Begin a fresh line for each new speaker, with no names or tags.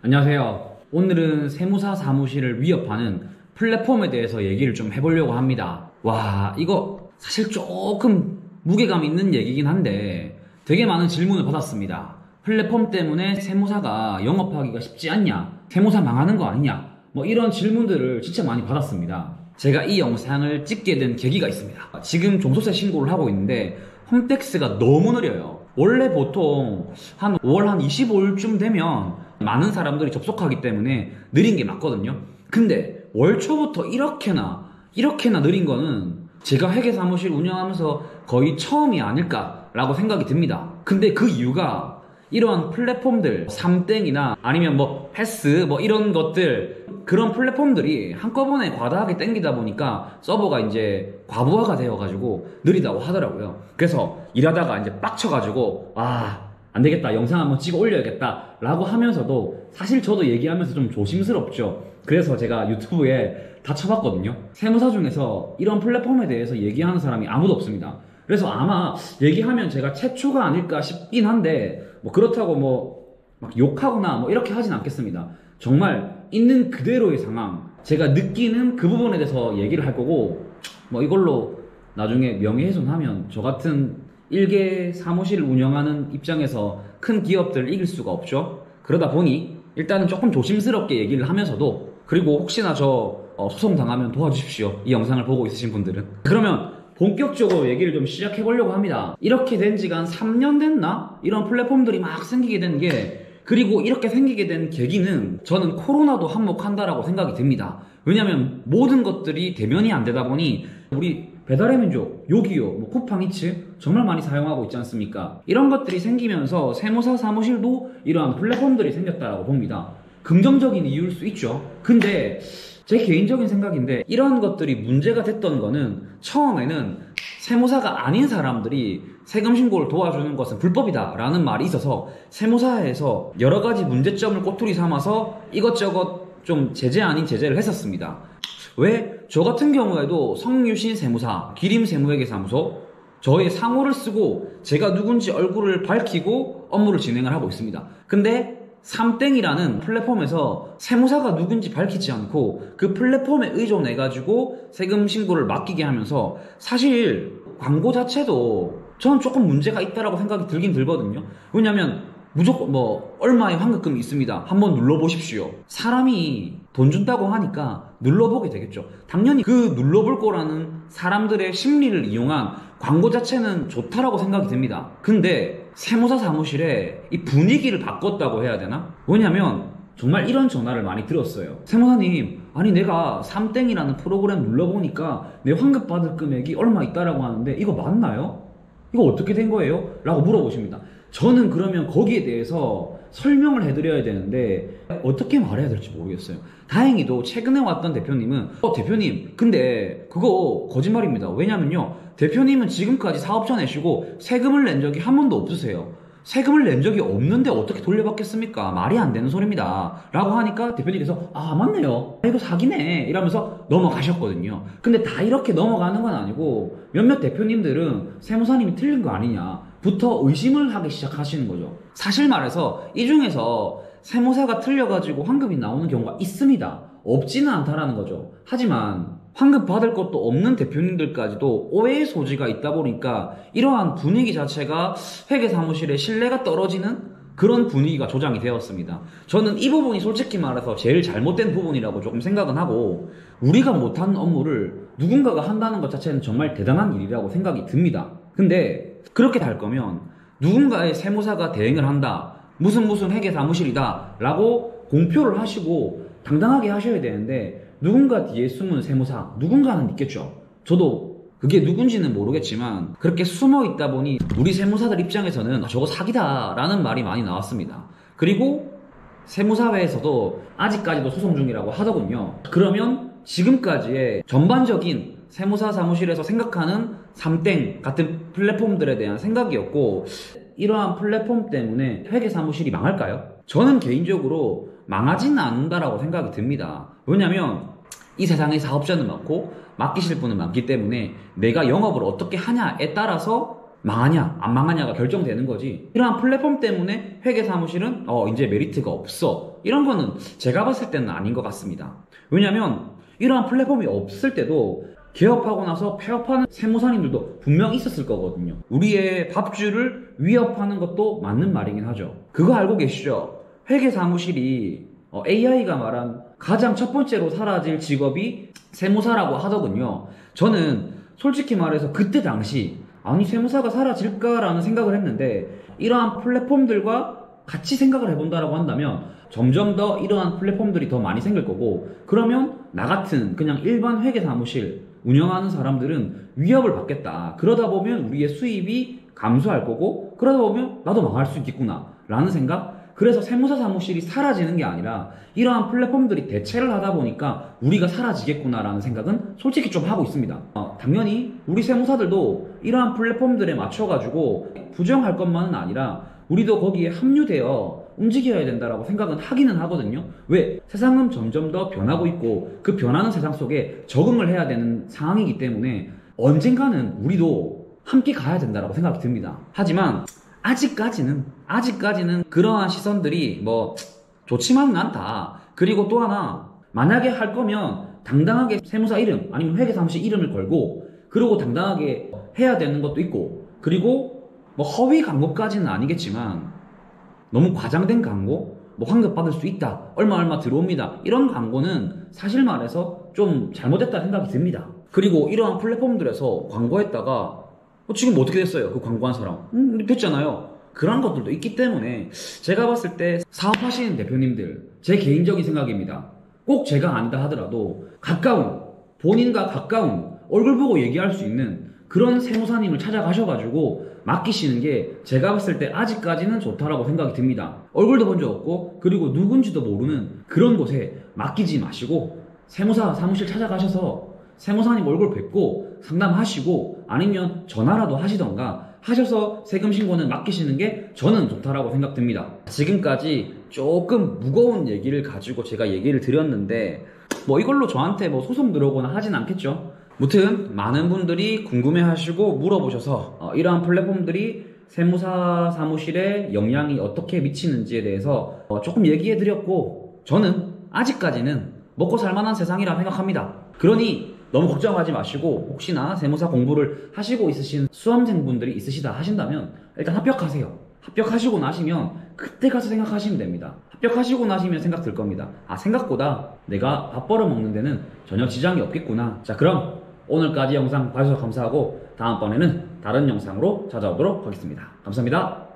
안녕하세요. 오늘은 세무사 사무실을 위협하는 플랫폼에 대해서 얘기를 좀 해보려고 합니다. 와, 이거 사실 조금 무게감 있는 얘기긴 한데 되게 많은 질문을 받았습니다. 플랫폼 때문에 세무사가 영업하기가 쉽지 않냐? 세무사 망하는 거 아니냐? 뭐 이런 질문들을 진짜 많이 받았습니다. 제가 이 영상을 찍게 된 계기가 있습니다. 지금 종소세 신고를 하고 있는데 홈택스가 너무 느려요. 원래 보통 한 5월 한 25일쯤 되면 많은 사람들이 접속하기 때문에 느린 게 맞거든요. 근데 월 초부터 이렇게나 느린 거는 제가 회계사무실 운영하면서 거의 처음이 아닐까라고 생각이 듭니다. 근데 그 이유가 이러한 플랫폼들, 삼땡이나 아니면 뭐 패스 뭐 이런 것들, 그런 플랫폼들이 한꺼번에 과다하게 땡기다 보니까 서버가 이제 과부하가 되어가지고 느리다고 하더라고요. 그래서 일하다가 이제 빡쳐가지고 안 되겠다, 영상 한번 찍어 올려야겠다 라고 하면서도 사실 저도 얘기하면서 좀 조심스럽죠. 그래서 제가 유튜브에 다 쳐봤거든요. 세무사 중에서 이런 플랫폼에 대해서 얘기하는 사람이 아무도 없습니다. 그래서 아마 얘기하면 제가 최초가 아닐까 싶긴 한데, 뭐 그렇다고 뭐 막 욕하거나 뭐 이렇게 하진 않겠습니다. 정말 있는 그대로의 상황, 제가 느끼는 그 부분에 대해서 얘기를 할 거고, 뭐 이걸로 나중에 명예훼손하면 저 같은 일개 사무실을 운영하는 입장에서 큰 기업들을 이길 수가 없죠. 그러다 보니 일단은 조금 조심스럽게 얘기를 하면서도, 그리고 혹시나 저 소송 당하면 도와주십시오. 이 영상을 보고 있으신 분들은. 그러면 본격적으로 얘기를 좀 시작해 보려고 합니다. 이렇게 된 지가 한 3년 됐나? 이런 플랫폼들이 막 생기게 된 게, 그리고 이렇게 생기게 된 계기는 저는 코로나도 한몫한다라고 생각이 듭니다. 왜냐면 모든 것들이 대면이 안 되다 보니 우리 배달의 민족, 요기요, 뭐 쿠팡이츠 정말 많이 사용하고 있지 않습니까? 이런 것들이 생기면서 세무사 사무실도 이러한 플랫폼들이 생겼다라고 봅니다. 긍정적인 이유일 수 있죠. 근데 제 개인적인 생각인데, 이런 것들이 문제가 됐던 거는 처음에는 세무사가 아닌 사람들이 세금 신고를 도와주는 것은 불법이다 라는 말이 있어서 세무사에서 여러 가지 문제점을 꼬투리 삼아서 이것저것 좀 제재 아닌 제재를 했었습니다. 왜? 저 같은 경우에도 성유신 세무사, 기림 세무회계사무소, 저의 상호를 쓰고 제가 누군지 얼굴을 밝히고 업무를 진행을 하고 있습니다. 근데 삼땡이라는 플랫폼에서 세무사가 누군지 밝히지 않고 그 플랫폼에 의존해가지고 세금 신고를 맡기게 하면서, 사실 광고 자체도 저는 조금 문제가 있다라고 생각이 들긴 들거든요. 왜냐면 무조건 뭐 얼마의 환급금이 있습니다, 한번 눌러보십시오. 사람이 돈 준다고 하니까 눌러보게 되겠죠. 당연히 그 눌러볼 거라는 사람들의 심리를 이용한 광고 자체는 좋다라고 생각이 듭니다. 근데 세무사 사무실에 이 분위기를 바꿨다고 해야 되나? 왜냐면 정말 이런 전화를 많이 들었어요. 세무사님, 아니 내가 삼땡이라는 프로그램 눌러보니까 내 환급 받을 금액이 얼마 있다라고 하는데 이거 맞나요? 이거 어떻게 된 거예요? 라고 물어보십니다. 저는 그러면 거기에 대해서 설명을 해드려야 되는데 어떻게 말해야 될지 모르겠어요. 다행히도 최근에 왔던 대표님은 대표님 근데 그거 거짓말입니다. 왜냐면요, 대표님은 지금까지 사업자 내시고 세금을 낸 적이 한 번도 없으세요. 세금을 낸 적이 없는데 어떻게 돌려받겠습니까? 말이 안 되는 소리입니다 라고 하니까 대표님께서 맞네요, 이거 사기네 이러면서 넘어가셨거든요. 근데 다 이렇게 넘어가는 건 아니고 몇몇 대표님들은 세무사님이 틀린 거 아니냐 부터 의심을 하기 시작하시는 거죠. 사실 말해서 이 중에서 세무사가 틀려가지고 환급이 나오는 경우가 있습니다. 없지는 않다라는 거죠. 하지만 환급 받을 것도 없는 대표님들까지도 오해의 소지가 있다 보니까 이러한 분위기 자체가 회계사무실의 신뢰가 떨어지는 그런 분위기가 조장이 되었습니다. 저는 이 부분이 솔직히 말해서 제일 잘못된 부분이라고 조금 생각은 하고, 우리가 못하는 업무를 누군가가 한다는 것 자체는 정말 대단한 일이라고 생각이 듭니다. 근데 그렇게 될 거면 누군가의 세무사가 대행을 한다, 무슨 회계사무실이다 라고 공표를 하시고 당당하게 하셔야 되는데, 누군가 뒤에 숨은 세무사, 누군가는 있겠죠. 저도 그게 누군지는 모르겠지만 그렇게 숨어 있다 보니 우리 세무사들 입장에서는 저거 사기다 라는 말이 많이 나왔습니다. 그리고 세무사회에서도 아직까지도 소송 중이라고 하더군요. 그러면 지금까지의 전반적인 세무사 사무실에서 생각하는 삼땡 같은 플랫폼들에 대한 생각이었고, 이러한 플랫폼 때문에 회계사무실이 망할까요? 저는 개인적으로 망하지는 않는다라고 생각이 듭니다. 왜냐면 이 세상에 사업자는 많고 맡기실 분은 많기 때문에 내가 영업을 어떻게 하냐에 따라서 망하냐 안 망하냐가 결정되는 거지. 이러한 플랫폼 때문에 회계사무실은 이제 메리트가 없어, 이런 거는 제가 봤을 때는 아닌 것 같습니다. 왜냐면 이러한 플랫폼이 없을 때도 개업하고 나서 폐업하는 세무사님들도 분명 있었을 거거든요. 우리의 밥줄을 위협하는 것도 맞는 말이긴 하죠. 그거 알고 계시죠? 회계사무실이 AI가 말한 가장 첫 번째로 사라질 직업이 세무사라고 하더군요. 저는 솔직히 말해서 그때 당시 아니 세무사가 사라질까라는 생각을 했는데, 이러한 플랫폼들과 같이 생각을 해본다라고 한다면 점점 더 이러한 플랫폼들이 더 많이 생길 거고, 그러면 나 같은 그냥 일반 회계사무실 운영하는 사람들은 위협을 받겠다. 그러다 보면 우리의 수입이 감소할 거고, 그러다 보면 나도 망할 수 있겠구나 라는 생각. 그래서 세무사 사무실이 사라지는 게 아니라 이러한 플랫폼들이 대체를 하다 보니까 우리가 사라지겠구나라는 생각은 솔직히 좀 하고 있습니다. 당연히 우리 세무사들도 이러한 플랫폼들에 맞춰가지고 부정할 것만은 아니라 우리도 거기에 합류되어 움직여야 된다라고 생각은 하기는 하거든요. 왜? 세상은 점점 더 변하고 있고 그 변하는 세상 속에 적응을 해야 되는 상황이기 때문에 언젠가는 우리도 함께 가야 된다라고 생각이 듭니다. 하지만 아직까지는 그러한 시선들이 좋지만은 않다. 그리고 또 하나, 만약에 할 거면 당당하게 세무사 이름 아니면 회계사무실 이름을 걸고, 그리고 당당하게 해야 되는 것도 있고, 그리고 허위 광고까지는 아니겠지만 너무 과장된 광고, 환급 받을 수 있다, 얼마 들어옵니다, 이런 광고는 사실 말해서 좀 잘못됐다 생각이 듭니다. 그리고 이러한 플랫폼들에서 광고했다가 지금 어떻게 됐어요? 그 광고한 사람 됐잖아요. 그런 것들도 있기 때문에 제가 봤을 때 사업하시는 대표님들, 제 개인적인 생각입니다. 꼭 제가 아니다 하더라도 본인과 가까운 얼굴 보고 얘기할 수 있는 그런 세무사님을 찾아가셔가지고 맡기시는 게 제가 봤을 때 아직까지는 좋다라고 생각이 듭니다. 얼굴도 본 적 없고 그리고 누군지도 모르는 그런 곳에 맡기지 마시고 세무사 사무실 찾아가셔서 세무사님 얼굴 뵙고 상담하시고, 아니면 전화라도 하시던가 하셔서 세금 신고는 맡기시는 게 저는 좋다라고 생각됩니다. 지금까지 조금 무거운 얘기를 가지고 제가 얘기를 드렸는데 이걸로 저한테 소송 들어오거나 하진 않겠죠. 무튼 많은 분들이 궁금해하시고 물어보셔서 이러한 플랫폼들이 세무사 사무실에 영향이 어떻게 미치는지에 대해서 조금 얘기해드렸고, 저는 아직까지는 먹고 살만한 세상이라 생각합니다. 그러니 너무 걱정하지 마시고, 혹시나 세무사 공부를 하시고 있으신 수험생분들이 있으시다 하신다면 일단 합격하세요. 합격하시고 나시면 그때 가서 생각하시면 됩니다. 합격하시고 나시면 생각 들 겁니다. 생각보다 내가 밥 벌어 먹는 데는 전혀 지장이 없겠구나. 자, 그럼 오늘까지 영상 봐주셔서 감사하고 다음번에는 다른 영상으로 찾아오도록 하겠습니다. 감사합니다.